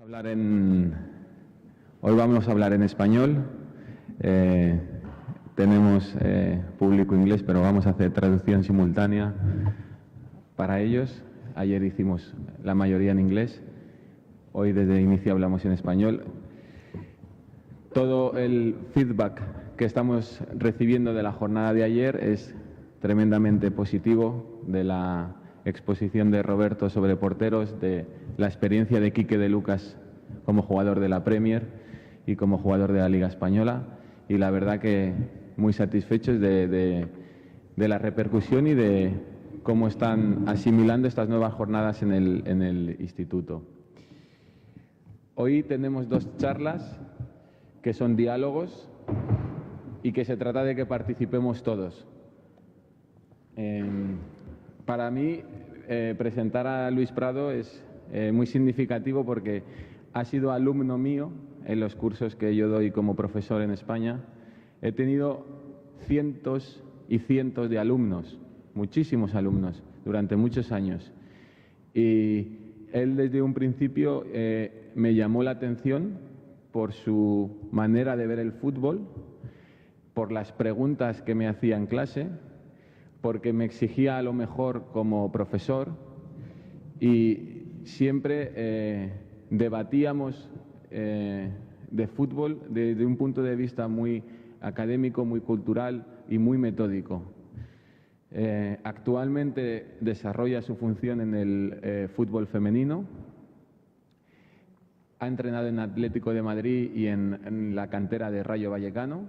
Hoy vamos a hablar en español. Tenemos público inglés, pero vamos a hacer traducción simultánea para ellos. Ayer hicimos la mayoría en inglés. Hoy desde el inicio hablamos en español. Todo el feedback que estamos recibiendo de la jornada de ayer es tremendamente positivo, de la exposición de Roberto sobre porteros, de la experiencia de Quique de Lucas como jugador de la Premier y como jugador de la Liga Española, y la verdad que muy satisfechos de la repercusión y de cómo están asimilando estas nuevas jornadas en el instituto. Hoy tenemos dos charlas que son diálogos y que se trata de que participemos todos. Para mí, presentar a Luis Prado es muy significativo porque ha sido alumno mío en los cursos que yo doy como profesor en España. He tenido cientos y cientos de alumnos, muchísimos alumnos, durante muchos años. Y él desde un principio me llamó la atención por su manera de ver el fútbol, por las preguntas que me hacía en clase, porque me exigía a lo mejor como profesor, y siempre debatíamos de fútbol desde un punto de vista muy académico, muy cultural y muy metódico. Actualmente desarrolla su función en el fútbol femenino. Ha entrenado en Atlético de Madrid y en la cantera de Rayo Vallecano.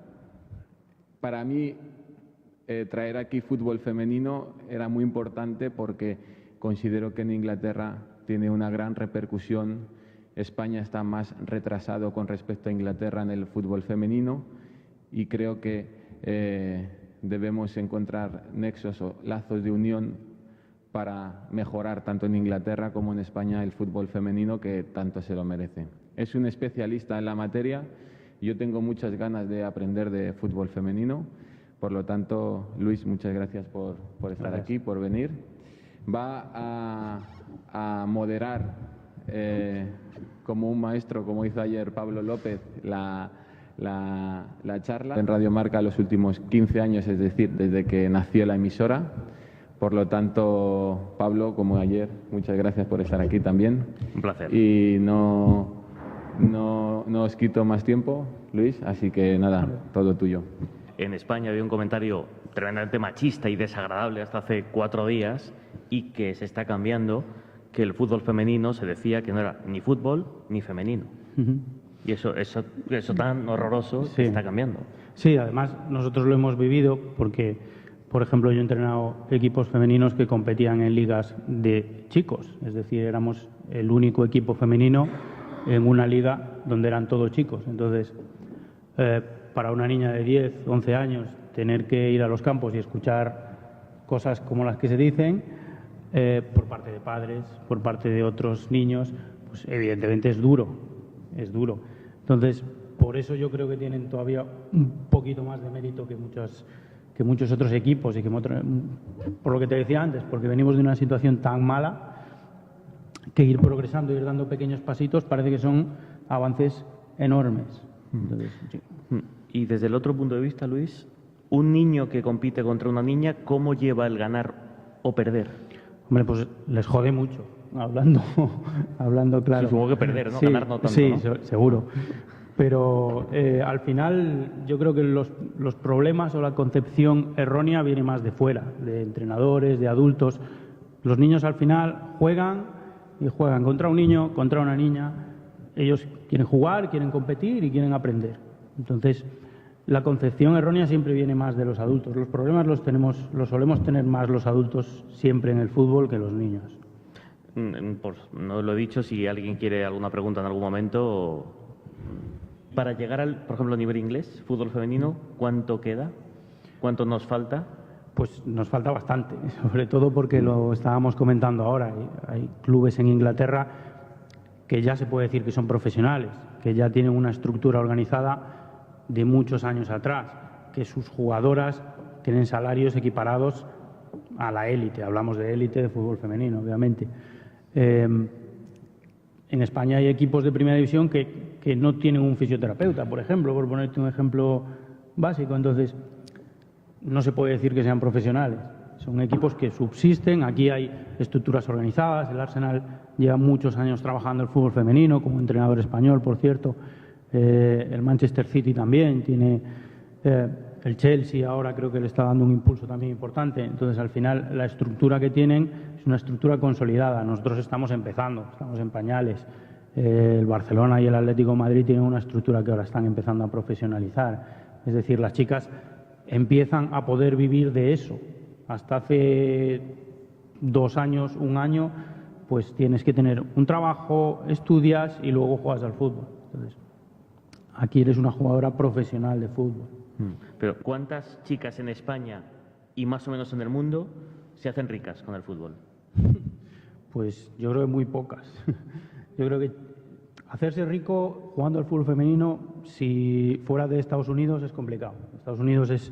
Para mí, traer aquí fútbol femenino era muy importante porque considero que en Inglaterra tiene una gran repercusión. España está más retrasado con respecto a Inglaterra en el fútbol femenino y creo que debemos encontrar nexos o lazos de unión para mejorar tanto en Inglaterra como en España el fútbol femenino, que tanto se lo merece. Es un especialista en la materia y yo tengo muchas ganas de aprender de fútbol femenino. Por lo tanto, Luis, muchas gracias por estar aquí, por venir. Va a moderar como un maestro, como hizo ayer Pablo López, la charla en Radio Marca los últimos 15 años, es decir, desde que nació la emisora. Por lo tanto, Pablo, como ayer, muchas gracias por estar aquí también. Un placer. Y no os quito más tiempo, Luis, así que nada, todo tuyo. En España había un comentario tremendamente machista y desagradable hasta hace 4 días y que se está cambiando, que el fútbol femenino se decía que no era ni fútbol ni femenino. Y eso tan horroroso se está cambiando. Sí, además nosotros lo hemos vivido porque, por ejemplo, yo he entrenado equipos femeninos que competían en ligas de chicos, es decir, éramos el único equipo femenino en una liga donde eran todos chicos. Entonces, para una niña de 10, 11 años, tener que ir a los campos y escuchar cosas como las que se dicen por parte de padres, por parte de otros niños, pues evidentemente es duro, es duro. Entonces, por eso yo creo que tienen todavía un poquito más de mérito que muchos otros equipos y por lo que te decía antes, porque venimos de una situación tan mala que ir progresando, ir dando pequeños pasitos, parece que son avances enormes. Entonces, sí. Y desde el otro punto de vista, Luis, un niño que compite contra una niña, ¿cómo lleva el ganar o perder? Hombre, pues les jode mucho, hablando claro. Sí, supongo que perder, ¿no? Sí, ganar no tanto, sí, ¿no? seguro. Pero al final yo creo que los problemas o la concepción errónea viene más de fuera, de entrenadores, de adultos. Los niños al final juegan contra un niño, contra una niña. Ellos quieren jugar, quieren competir y quieren aprender. Entonces, la concepción errónea siempre viene más de los adultos. Los problemas los solemos tener más los adultos siempre en el fútbol que los niños. Pues no lo he dicho, si alguien quiere alguna pregunta en algún momento. Para llegar al, por ejemplo, nivel inglés, fútbol femenino, ¿cuánto queda? ¿Cuánto nos falta? Pues nos falta bastante, sobre todo porque lo estábamos comentando ahora. Hay clubes en Inglaterra que ya se puede decir que son profesionales, que ya tienen una estructura organizada de muchos años atrás, que sus jugadoras tienen salarios equiparados a la élite. Hablamos de élite de fútbol femenino, obviamente. en España hay equipos de primera división que no tienen un fisioterapeuta, por ejemplo, por ponerte un ejemplo básico. Entonces, no se puede decir que sean profesionales. Son equipos que subsisten. Aquí hay estructuras organizadas. El Arsenal lleva muchos años trabajando el fútbol femenino, como entrenador español, por cierto. El Manchester City también tiene... el Chelsea ahora creo que le está dando un impulso también importante. Entonces, al final, la estructura que tienen es una estructura consolidada. Nosotros estamos empezando, estamos en pañales. El Barcelona y el Atlético de Madrid tienen una estructura que ahora están empezando a profesionalizar. Es decir, las chicas empiezan a poder vivir de eso. Hasta hace 2 años, 1 año, pues tienes que tener un trabajo, estudias y luego juegas al fútbol. Entonces, aquí eres una jugadora profesional de fútbol. Pero ¿cuántas chicas en España y más o menos en el mundo se hacen ricas con el fútbol? Pues yo creo que muy pocas. Yo creo que hacerse rico jugando al fútbol femenino, si fuera de Estados Unidos, es complicado. Estados Unidos es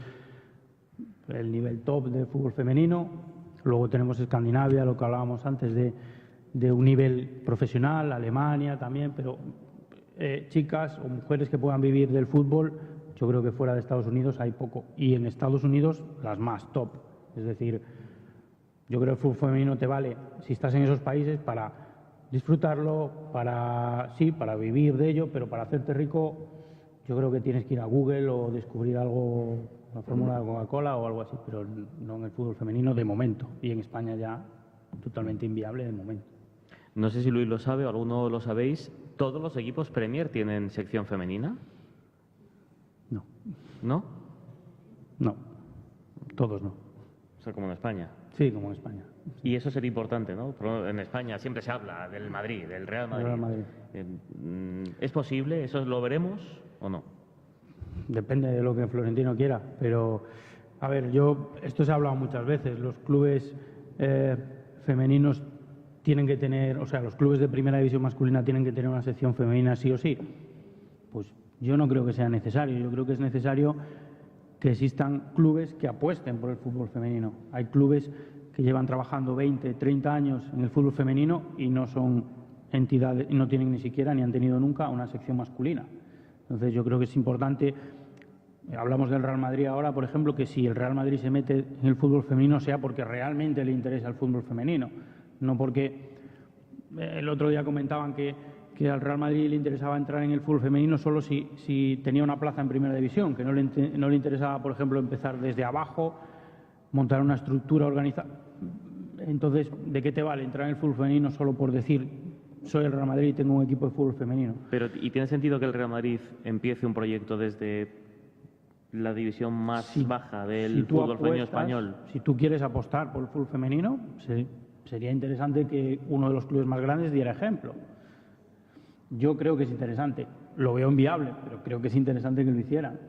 el nivel top de fútbol femenino. Luego tenemos Escandinavia, lo que hablábamos antes de un nivel profesional, Alemania también, pero chicas o mujeres que puedan vivir del fútbol, yo creo que fuera de Estados Unidos hay poco. Y en Estados Unidos las más top. Es decir, yo creo que el fútbol femenino te vale, si estás en esos países, para disfrutarlo, para vivir de ello, pero para hacerte rico, yo creo que tienes que ir a Google o descubrir algo, la fórmula de Coca-Cola o algo así, pero no en el fútbol femenino de momento. Y en España ya totalmente inviable de momento. No sé si Luis lo sabe o alguno lo sabéis, ¿todos los equipos Premier tienen sección femenina? No. ¿No? No, todos no. O sea, como en España. Sí, como en España. Y eso sería importante, ¿no? Pero en España siempre se habla del Madrid, del Real Madrid. Real Madrid. ¿Es posible? ¿Eso lo veremos o no? Depende de lo que Florentino quiera, pero a ver, esto se ha hablado muchas veces, los clubes femeninos tienen que tener, o sea, los clubes de primera división masculina tienen que tener una sección femenina sí o sí. Pues yo no creo que sea necesario, yo creo que es necesario que existan clubes que apuesten por el fútbol femenino. Hay clubes que llevan trabajando 20, 30 años en el fútbol femenino y no son entidades, no tienen ni siquiera ni han tenido nunca una sección masculina. Entonces yo creo que es importante, hablamos del Real Madrid ahora, por ejemplo, que si el Real Madrid se mete en el fútbol femenino sea porque realmente le interesa el fútbol femenino, no porque el otro día comentaban que al Real Madrid le interesaba entrar en el fútbol femenino solo si tenía una plaza en primera división, que no le interesaba, por ejemplo, empezar desde abajo, montar una estructura organizada. Entonces, ¿de qué te vale entrar en el fútbol femenino solo por decir soy el Real Madrid y tengo un equipo de fútbol femenino? Pero, ¿y tiene sentido que el Real Madrid empiece un proyecto desde la división más baja del fútbol femenino español? Si tú quieres apostar por el fútbol femenino, sería interesante que uno de los clubes más grandes diera ejemplo. Yo creo que es interesante. Lo veo inviable, pero creo que es interesante que lo hicieran.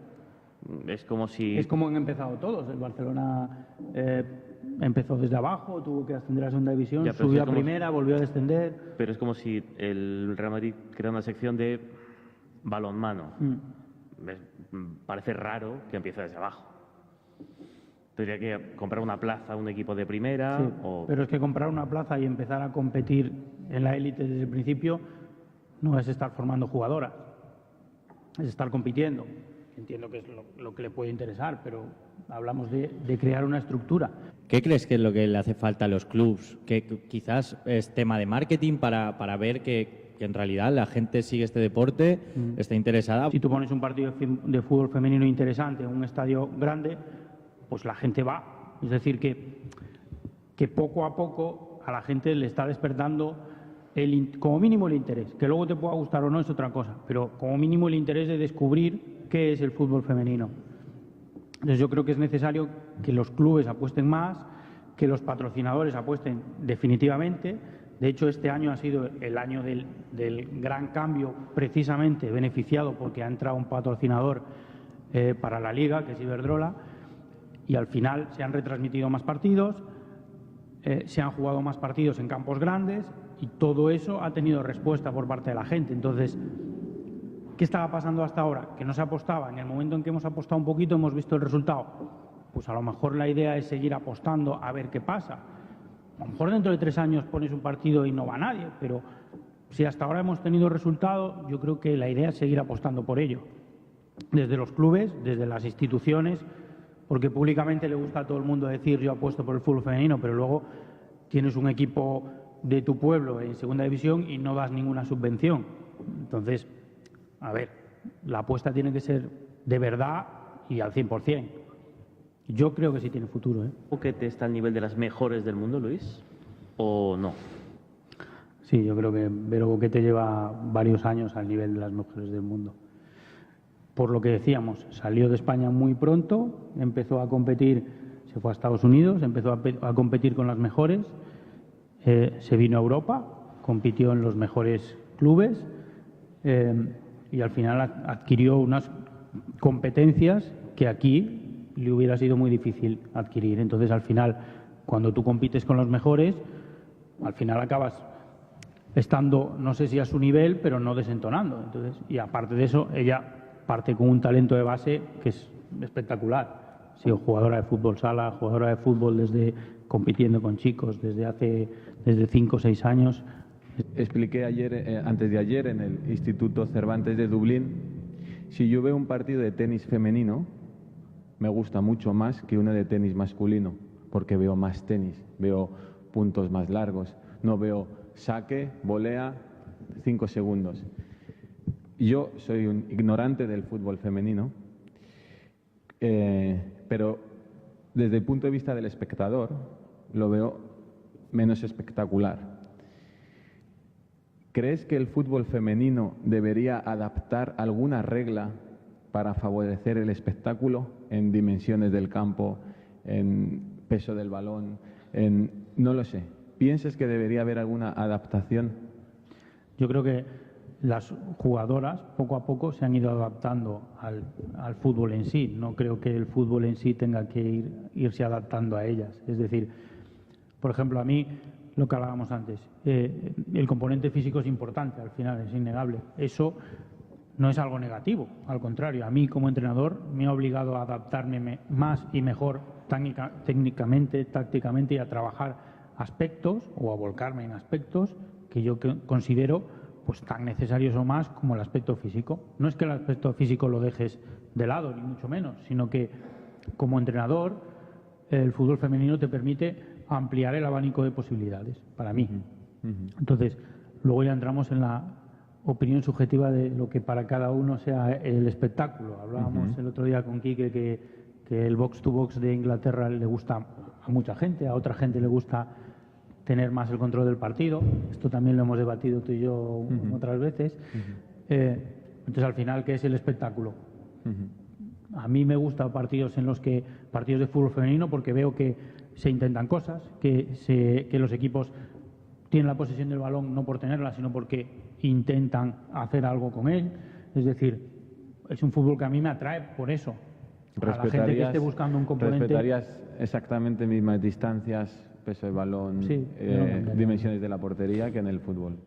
Es como si... Es como han empezado todos. El Barcelona empezó desde abajo, tuvo que ascender a segunda división, subió a primera, volvió a descender. Pero es como si el Real Madrid crea una sección de balonmano. Parece raro que empiece desde abajo. Tendría que comprar una plaza a un equipo de primera. Sí, pero es que comprar una plaza y empezar a competir en la élite desde el principio no es estar formando jugadoras, es estar compitiendo. Entiendo que es lo que le puede interesar, pero hablamos de crear una estructura. ¿Qué crees que es lo que le hace falta a los clubs? Que quizás es tema de marketing para ver que en realidad la gente sigue este deporte, está interesada. Si tú pones un partido de fútbol femenino interesante en un estadio grande, pues la gente va. Es decir, que poco a poco a la gente le está despertando como mínimo el interés. Que luego te pueda gustar o no es otra cosa, pero como mínimo el interés de descubrir qué es el fútbol femenino. Entonces yo creo que es necesario que los clubes apuesten más, que los patrocinadores apuesten definitivamente. De hecho, este año ha sido el año del gran cambio, precisamente beneficiado porque ha entrado un patrocinador para la Liga, que es Iberdrola, y al final se han retransmitido más partidos, se han jugado más partidos en campos grandes y todo eso ha tenido respuesta por parte de la gente. Entonces, ¿qué estaba pasando hasta ahora? Que no se apostaba. En el momento en que hemos apostado un poquito hemos visto el resultado. Pues a lo mejor la idea es seguir apostando a ver qué pasa. A lo mejor dentro de 3 años pones un partido y no va nadie, pero Si hasta ahora hemos tenido resultado, yo creo que la idea es seguir apostando por ello. Desde los clubes, desde las instituciones, porque públicamente le gusta a todo el mundo decir yo apuesto por el fútbol femenino, pero luego tienes un equipo de tu pueblo en segunda división y no das ninguna subvención. Entonces, a ver, la apuesta tiene que ser de verdad y al 100%. Yo creo que sí tiene futuro, ¿eh? ¿Boquete está al nivel de las mejores del mundo, Luis? ¿O no? Sí, yo creo que Vero Boquete lleva varios años al nivel de las mejores del mundo. Por lo que decíamos, salió de España muy pronto, empezó a competir, se fue a Estados Unidos, empezó a competir con las mejores, se vino a Europa, compitió en los mejores clubes y al final adquirió unas competencias que aquí le hubiera sido muy difícil adquirir. Entonces, al final, cuando tú compites con los mejores, al final acabas estando, no sé si a su nivel, pero no desentonando. Entonces, y aparte de eso, ella parte con un talento de base que es espectacular. Ha sido jugadora de fútbol sala, jugadora de fútbol desde compitiendo con chicos desde 5 o 6 años. Expliqué ayer, antes de ayer, en el Instituto Cervantes de Dublín, si yo veo un partido de tenis femenino, me gusta mucho más que uno de tenis masculino, porque veo más tenis, veo puntos más largos, no veo saque, volea, 5 segundos. Yo soy un ignorante del fútbol femenino, pero desde el punto de vista del espectador lo veo menos espectacular. ¿Crees que el fútbol femenino debería adaptar alguna regla para favorecer el espectáculo en dimensiones del campo, en peso del balón, no lo sé? ¿Piensas que debería haber alguna adaptación? Yo creo que las jugadoras poco a poco se han ido adaptando al fútbol en sí. No creo que el fútbol en sí tenga que irse adaptando a ellas. Es decir, por ejemplo, a mí, lo que hablábamos antes, el componente físico es importante, al final es innegable. Eso no es algo negativo, al contrario, a mí como entrenador me ha obligado a adaptarme más y mejor técnicamente, tácticamente y a trabajar aspectos o a volcarme en aspectos que yo considero pues tan necesarios o más como el aspecto físico. No es que el aspecto físico lo dejes de lado, ni mucho menos, sino que como entrenador el fútbol femenino te permite ampliar el abanico de posibilidades, para mí. Entonces, luego ya entramos en la opinión subjetiva de lo que para cada uno sea el espectáculo. Hablábamos el otro día con Quique que el box to box de Inglaterra le gusta a mucha gente, a otra gente le gusta tener más el control del partido. Esto también lo hemos debatido tú y yo otras veces. Entonces, al final, ¿qué es el espectáculo? A mí me gustan partidos de fútbol femenino porque veo que se intentan cosas, que los equipos tienen la posesión del balón no por tenerla, sino porque intentan hacer algo con él. Es decir, es un fútbol que a mí me atrae por eso. A la gente que esté buscando un componente... ¿Respetarías exactamente mismas distancias, peso de balón, sí, dimensiones de la portería que en el fútbol?